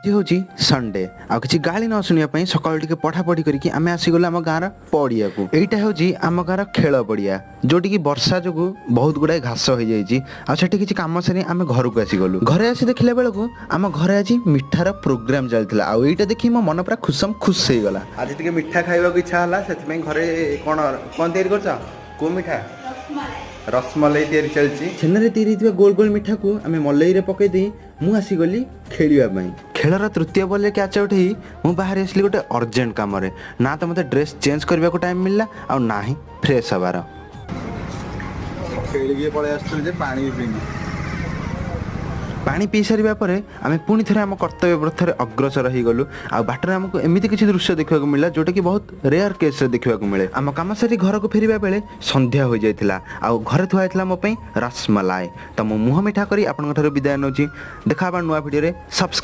हूँ संडे आ कि गाड़ी न शुणापी सकाल टे पढ़ापढ़ी करके आम आसीगलु आम गाँव पड़िया को यहीटा हूँ आम गाँव खेल पड़िया जोटि कि वर्षा जो बहुत गुड़ाए घास हो जाए आठी किसी कम सारी आम घर को आसीगलु घरे आसी देखला बेलू आम घरे आज मिठार प्रोग्राम चलता आईटा देखी मो मन पूरा खुशम खुश हो गला आज टे मिठा खाइबा इच्छा है से घरे कौन कौन तैयारी कर को मिठा रसमलाई तैयारी चलती छेना तैयारी गोल गोल मिठा को आम मलई पकईदे मु आसीगली खेलवाई खेलर तृतीय बॉल कैच आउट ही मु बाहर आसली गोटे अर्जेंट कम ना तो मत ड्रेस चेंज करने को टाइम मिलला आ ना ही फ्रेश हबार पानी पी सारा पर आम पुणी थे आम कर्तव्य पथर अग्रसर हो गलु आ बाटर आमको एमती किसी दृश्य देखा मिला जोटा कि बहुत रेयर केस देखा मिले आम कम सारी घर को फेरवा बेले संध्या हो जाता आ घरे थुआ मोपाई रसमलाई तो मो मुह मिठा करी आपन विदाय नौची देखा नुआ भिडियो सब्सक्राइब